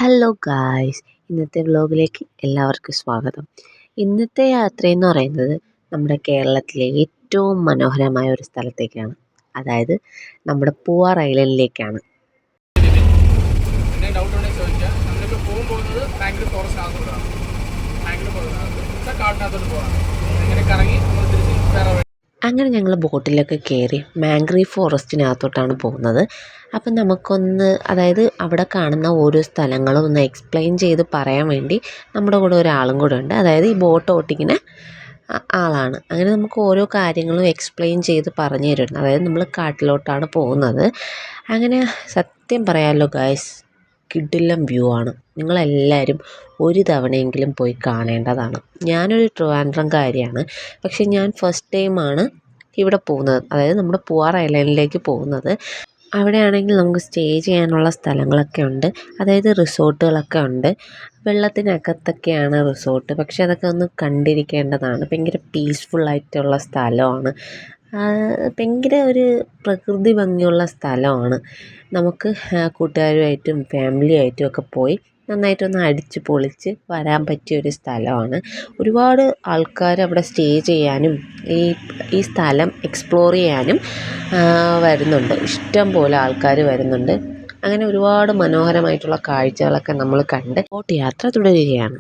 Hello guys, ഇന്നത്തെ വ്ലോഗിലേക്ക് എല്ലാവർക്കും സ്വാഗതം. ഇന്നത്തെ യാത്രയെന്ന് പറയുന്നത് നമ്മുടെ കേരളത്തിലെ ഏറ്റവും മനോഹരമായ ഒരു സ്ഥലത്തേക്കാണ്. അതായത് നമ്മുടെ പൂവാർ ഐലൻഡിലേക്കാണ്. അങ്ങനെ ഞങ്ങൾ ബോട്ടിലൊക്കെ കയറി മാംഗ്രീവ് ഫോറസ്റ്റിനകത്തോട്ടാണ് പോകുന്നത്. അപ്പം അതായത് അവിടെ കാണുന്ന ഓരോ സ്ഥലങ്ങളും ഒന്ന് എക്സ്പ്ലെയിൻ ചെയ്ത് പറയാൻ വേണ്ടി നമ്മുടെ കൂടെ ഒരാളും കൂടെ ഉണ്ട്. അതായത് ഈ ബോട്ട് ഓട്ടിക്കുന്ന ആളാണ്. അങ്ങനെ നമുക്ക് ഓരോ കാര്യങ്ങളും എക്സ്പ്ലെയിൻ ചെയ്ത് പറഞ്ഞു തരുന്നത്. അതായത് നമ്മൾ കാട്ടിലോട്ടാണ് പോകുന്നത്. അങ്ങനെ സത്യം പറയാമല്ലോ ഗായ്സ്, കിടിലം വ്യൂ ആണ്. നിങ്ങളെല്ലാവരും ഒരു തവണയെങ്കിലും പോയി കാണേണ്ടതാണ്. ഞാനൊരു ട്രിവാൻഡ്രംകാരിയാണ്. പക്ഷെ ഞാൻ ഫസ്റ്റ് ടൈമാണ് ഇവിടെ പോകുന്നത്, അതായത് നമ്മുടെ പൂവാർ ഐലൻഡിലേക്ക് പോകുന്നത്. അവിടെയാണെങ്കിൽ നമുക്ക് സ്റ്റേ ചെയ്യാനുള്ള സ്ഥലങ്ങളൊക്കെ ഉണ്ട്. അതായത് റിസോർട്ടുകളൊക്കെ ഉണ്ട്. വെള്ളത്തിനകത്തൊക്കെയാണ് റിസോർട്ട്. പക്ഷെ അതൊക്കെ ഒന്ന് കണ്ടിരിക്കേണ്ടതാണ്. ഭയങ്കര പീസ്ഫുള്ളായിട്ടുള്ള സ്ഥലമാണ്. ഭയങ്കര ഒരു പ്രകൃതി ഭംഗിയുള്ള സ്ഥലമാണ്. നമുക്ക് കൂട്ടുകാരുമായിട്ടും ഫാമിലിയായിട്ടും ഒക്കെ പോയി നന്നായിട്ടൊന്ന് അടിച്ച് പൊളിച്ച് വരാൻ പറ്റിയൊരു സ്ഥലമാണ്. ഒരുപാട് ആൾക്കാർ അവിടെ സ്റ്റേ ചെയ്യാനും ഈ സ്ഥലം എക്സ്പ്ലോർ ചെയ്യാനും വരുന്നുണ്ട്. ഇഷ്ടം പോലെ ആൾക്കാർ വരുന്നുണ്ട്. അങ്ങനെ ഒരുപാട് മനോഹരമായിട്ടുള്ള കാഴ്ചകളൊക്കെ നമ്മൾ കണ്ട് ബോട്ട് യാത്ര തുടരുകയാണ്.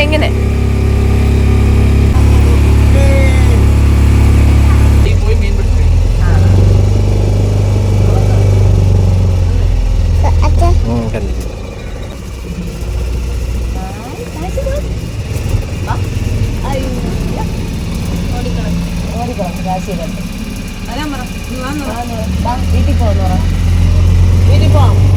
ഇങ്ങനെ വീട്ടിൽ പോവാം.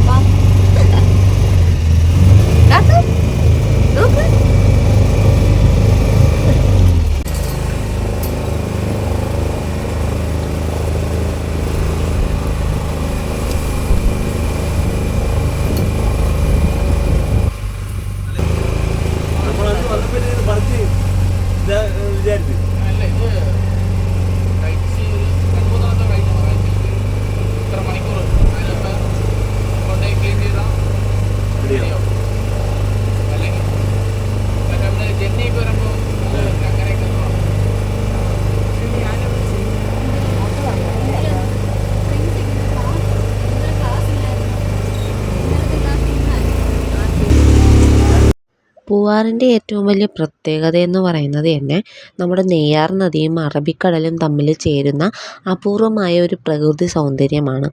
പൂവാറിൻ്റെ ഏറ്റവും വലിയ പ്രത്യേകത എന്ന് പറയുന്നത് തന്നെ നമ്മുടെ നെയ്യാർ നദിയും അറബിക്കടലും തമ്മിൽ ചേരുന്ന അപൂർവമായ ഒരു പ്രകൃതി സൗന്ദര്യമാണ്.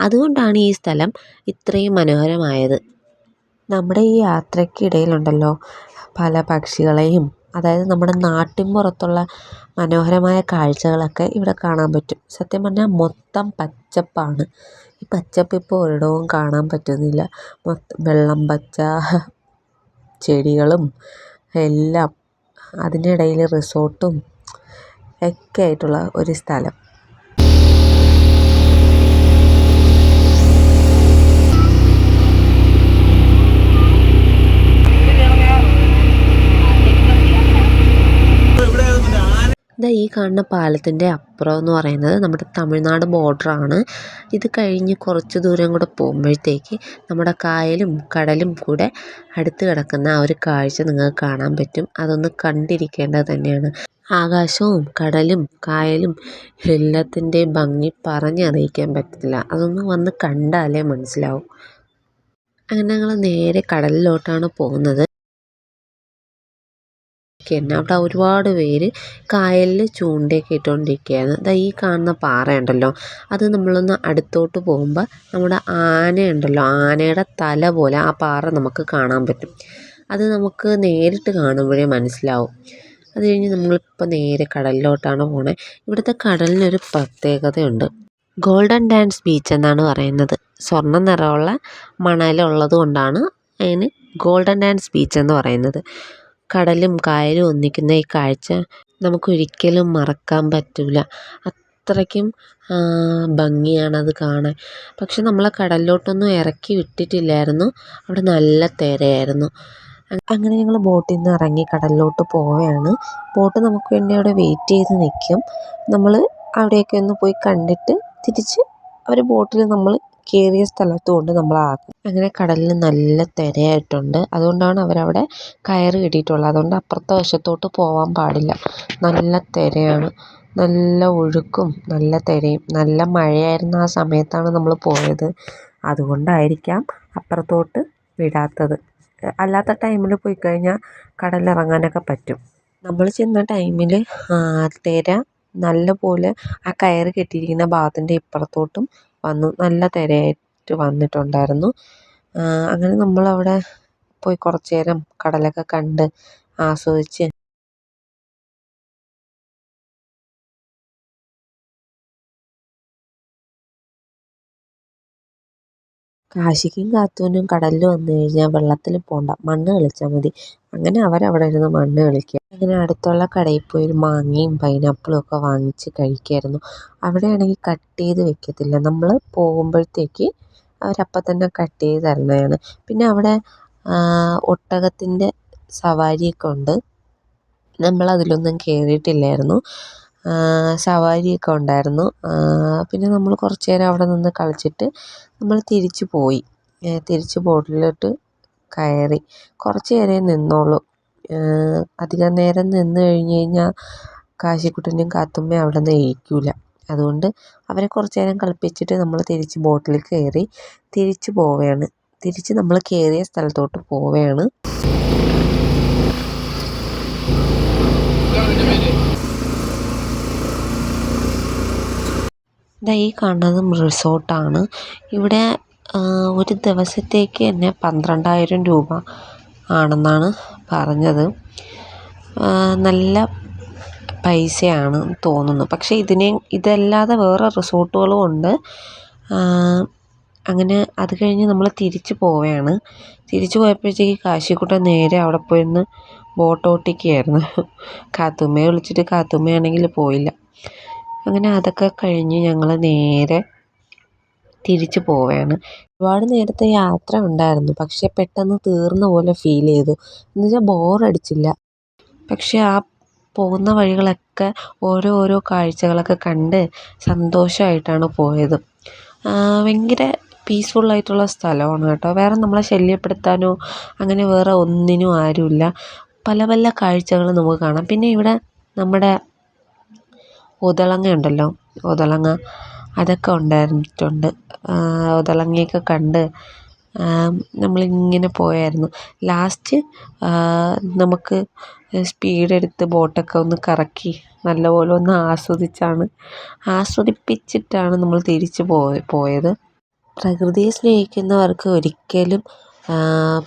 അതുകൊണ്ടാണ് ഈ സ്ഥലം ഇത്രയും മനോഹരമായത്. നമ്മുടെ ഈ യാത്രയ്ക്കിടയിലുണ്ടല്ലോ പല പക്ഷികളെയും, അതായത് നമ്മുടെ നാട്ടിൻപുറത്തുള്ള മനോഹരമായ കാഴ്ചകളൊക്കെ ഇവിടെ കാണാൻ പറ്റും. സത്യം പറഞ്ഞാൽ മൊത്തം പച്ചപ്പാണ്. ഈ പച്ചപ്പ് ഇപ്പോൾ ഒരിടവും കാണാൻ പറ്റുന്നില്ല. വെള്ളം പച്ച ചെടികളും എല്ലാം, അതിനിടയിൽ റിസോർട്ടും ഒക്കെ ആയിട്ടുള്ള ഒരു സ്ഥലം. ഈ കാണുന്ന പാലത്തിൻ്റെ അപ്പുറം എന്ന് പറയുന്നത് നമ്മുടെ തമിഴ്നാട് ബോർഡറാണ്. ഇത് കഴിഞ്ഞ് കുറച്ച് ദൂരം കൂടെ പോകുമ്പോഴത്തേക്ക് നമ്മുടെ കായലും കടലും കൂടെ അടുത്ത് കിടക്കുന്ന ആ ഒരു കാഴ്ച നിങ്ങൾക്ക് കാണാൻ പറ്റും. അതൊന്ന് കണ്ടിരിക്കേണ്ടത് തന്നെയാണ്. ആകാശവും കടലും കായലും എല്ലാത്തിൻ്റെ ഭംഗി പറഞ്ഞറിയിക്കാൻ പറ്റത്തില്ല. അതൊന്ന് വന്ന് കണ്ടാലേ മനസ്സിലാവും. അങ്ങനെ ഞങ്ങൾ നേരെ കടലിലോട്ടാണ് പോകുന്നത്. അവിടെ ഒരുപാട് പേര് കായലിൽ ചൂണ്ടയൊക്കെ ഇട്ടുകൊണ്ടിരിക്കുകയാണ്. ഈ കാണുന്ന പാറയുണ്ടല്ലോ, അത് നമ്മളൊന്ന് അടുത്തോട്ട് പോകുമ്പോൾ നമ്മുടെ ആനയുണ്ടല്ലോ, ആനയുടെ തല പോലെ ആ പാറ നമുക്ക് കാണാൻ പറ്റും. അത് നമുക്ക് നേരിട്ട് കാണുമ്പോഴേ മനസ്സിലാവും. അത് കഴിഞ്ഞ് നമ്മളിപ്പോൾ നേരെ കടലിലോട്ടാണ് പോണേ. ഇവിടുത്തെ കടലിനൊരു പ്രത്യേകതയുണ്ട്. ഗോൾഡൻ ഡാൻസ് ബീച്ച് എന്നാണ് പറയുന്നത്. സ്വർണ്ണ നിറമുള്ള മണലുള്ളത് കൊണ്ടാണ് അതിന് ഗോൾഡൻ ഡാൻസ് ബീച്ച് എന്ന് പറയുന്നത്. കടലും കായലും ഒന്നിക്കുന്ന ഈ കാഴ്ച നമുക്കൊരിക്കലും മറക്കാൻ പറ്റില്ല. അത്രയ്ക്കും ഭംഗിയാണത് കാണാൻ. പക്ഷെ നമ്മളെ കടലിലോട്ടൊന്നും ഇറക്കി വിട്ടിട്ടില്ലായിരുന്നു. അവിടെ നല്ല തിരയായിരുന്നു. അങ്ങനെ ഞങ്ങൾ ബോട്ടിൽ നിന്ന് ഇറങ്ങി കടലിലോട്ട് പോവുകയാണ്. ബോട്ട് നമുക്ക് വേണ്ടി അവിടെ വെയിറ്റ് ചെയ്ത് നിൽക്കും. നമ്മൾ അവിടെയൊക്കെ ഒന്ന് പോയി കണ്ടിട്ട് തിരിച്ച് അവർ ബോട്ടിൽ നമ്മൾ കയറിയ സ്ഥലത്ത് കൊണ്ട് നമ്മളാക്കും. അങ്ങനെ കടലിൽ നല്ല തിരയായിട്ടുണ്ട്. അതുകൊണ്ടാണ് അവരവിടെ കയറ് കെട്ടിയിട്ടുള്ളത്. അതുകൊണ്ട് അപ്പുറത്തെ വശത്തോട്ട് പോകാൻ പാടില്ല. നല്ല തിരയാണ്, നല്ല ഒഴുക്കും നല്ല തിരയും. നല്ല മഴയായിരുന്ന ആ സമയത്താണ് നമ്മൾ പോയത്. അതുകൊണ്ടായിരിക്കാം അപ്പുറത്തോട്ട് വിടാത്തത്. അല്ലാത്ത ടൈമിൽ പോയി കഴിഞ്ഞാൽ കടലിറങ്ങാനൊക്കെ പറ്റും. നമ്മൾ ചെന്ന ടൈമിൽ തിര നല്ല പോലെ ആ കയറ് കെട്ടിയിരിക്കുന്ന ഭാഗത്തിൻ്റെ ഇപ്പുറത്തോട്ടും വന്നു നല്ല തിരയായിട്ട് വന്നിട്ടുണ്ടായിരുന്നു. അങ്ങനെ നമ്മളവിടെ പോയി കുറച്ച് നേരം കടലൊക്കെ കണ്ട് ആസ്വദിച്ച് കാശിക്കും കാത്തൂനും കടലിൽ വന്നു കഴിഞ്ഞാൽ വെള്ളത്തിൽ പോകണ്ട, മണ്ണ് കളിച്ചാൽ മതി. അങ്ങനെ അവരവിടെ ഇരുന്ന് മണ്ണ് കളിക്കുക. അങ്ങനെ അടുത്തുള്ള കടയിൽ പോയി ഒരു മാങ്ങയും പൈനാപ്പിളും ഒക്കെ വാങ്ങിച്ച് കഴിക്കുമായിരുന്നു. അവിടെയാണെങ്കിൽ കട്ട് ചെയ്ത് വെക്കത്തില്ല, നമ്മൾ പോകുമ്പോഴത്തേക്ക് അവരപ്പം തന്നെ കട്ട് ചെയ്ത് തരുന്നതാണ്. പിന്നെ അവിടെ ഒട്ടകത്തിൻ്റെ സവാരിയൊക്കെ ഉണ്ട്. നമ്മളതിലൊന്നും കയറിയിട്ടില്ലായിരുന്നു. സവാരിയൊക്കെ ഉണ്ടായിരുന്നു. പിന്നെ നമ്മൾ കുറച്ച് നേരം അവിടെ നിന്ന് കളിച്ചിട്ട് നമ്മൾ തിരിച്ച് പോയി. തിരിച്ച് ബോട്ടിലോട്ട് കയറി. കുറച്ച് നേരമേ നിന്നുള്ളൂ. അധികം നേരം നിന്ന് കഴിഞ്ഞ് കഴിഞ്ഞാൽ കാശിക്കുട്ടനും കാത്തുമ്മയും അവിടെ നിന്ന് എണീക്കില്ല. അതുകൊണ്ട് അവരെ കുറച്ച് നേരം കളിപ്പിച്ചിട്ട് നമ്മൾ തിരിച്ച് ബോട്ടിൽ കയറി തിരിച്ച് പോവുകയാണ്. തിരിച്ച് നമ്മൾ കയറിയ സ്ഥലത്തോട്ട് പോവുകയാണ്. ഈ കാണുന്നതും റിസോർട്ടാണ്. ഇവിടെ ഒരു ദിവസത്തേക്ക് തന്നെ 12,000 രൂപ ആണെന്നാണ് പറഞ്ഞത്. നല്ല പൈസയാണ് തോന്നുന്നു. പക്ഷേ ഇതല്ലാതെ വേറെ റിസോർട്ടുകളും ഉണ്ട്. അങ്ങനെ അത് കഴിഞ്ഞ് നമ്മൾ തിരിച്ച് പോവുകയാണ്. തിരിച്ച് പോയപ്പോഴത്തേക്ക് കാശിക്കുട്ടൻ നേരെ അവിടെ പോയിരുന്ന് ബോട്ട് ഓട്ടിക്കുകയായിരുന്നു. കാത്തുമ്മയെ വിളിച്ചിട്ട് കാത്തുമ്മയാണെങ്കിൽ പോയില്ല. അങ്ങനെ അതൊക്കെ കഴിഞ്ഞ് ഞങ്ങൾ നേരെ തിരിച്ച് പോവുകയാണ്. ഒരുപാട് നേരത്തെ യാത്ര ഉണ്ടായിരുന്നു, പക്ഷേ പെട്ടെന്ന് തീർന്ന പോലെ ഫീൽ ചെയ്തു. എന്നുവെച്ചാൽ ബോറടിച്ചില്ല. പക്ഷേ ആ പോകുന്ന വഴികളൊക്കെ ഓരോ കാഴ്ചകളൊക്കെ കണ്ട് സന്തോഷമായിട്ടാണ് പോയത്. ഭയങ്കര പീസ്ഫുള്ളായിട്ടുള്ള സ്ഥലമാണ് കേട്ടോ. വേറെ നമ്മളെ ശല്യപ്പെടുത്താനോ അങ്ങനെ വേറെ ഒന്നിനും ആരുമില്ല. പല പല കാഴ്ചകൾ നമുക്ക് കാണാം. പിന്നെ ഇവിടെ നമ്മുടെ ഒതളങ്ങ ഉണ്ടല്ലോ, ഒതളങ്ങ അതൊക്കെ ഉണ്ടായിരുന്നിട്ടുണ്ട്. ഒതളങ്ങയൊക്കെ കണ്ട് നമ്മളിങ്ങനെ പോയായിരുന്നു. ലാസ്റ്റ് നമുക്ക് സ്പീഡെടുത്ത് ബോട്ടൊക്കെ ഒന്ന് കറക്കി നല്ലപോലെ ഒന്ന് ആസ്വദിപ്പിച്ചിട്ടാണ് നമ്മൾ തിരിച്ച് പോയത്. പ്രകൃതിയെ സ്നേഹിക്കുന്നവർക്ക് ഒരിക്കലും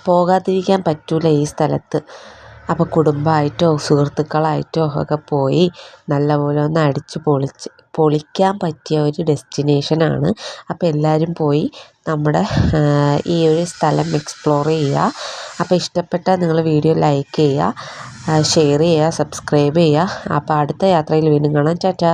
പോകാതിരിക്കാൻ പറ്റില്ല ഈ സ്ഥലത്ത്. അപ്പോൾ കുടുംബമായിട്ടോ സുഹൃത്തുക്കളായിട്ടോ ഒക്കെ പോയി നല്ലപോലെ ഒന്ന് അടിച്ച് പൊളിക്കാൻ പറ്റിയ ഒരു ഡെസ്റ്റിനേഷനാണ്. അപ്പോൾ എല്ലാവരും പോയി നമ്മുടെ ഈ ഒരു സ്ഥലം എക്സ്പ്ലോർ ചെയ്യുക. അപ്പോൾ ഇഷ്ടപ്പെട്ടാൽ നിങ്ങൾ വീഡിയോ ലൈക്ക് ചെയ്യുക, ഷെയർ ചെയ്യുക, സബ്സ്ക്രൈബ് ചെയ്യുക. അപ്പോൾ അടുത്ത യാത്രയിൽ വീണ്ടും കാണാം. ടാറ്റാ.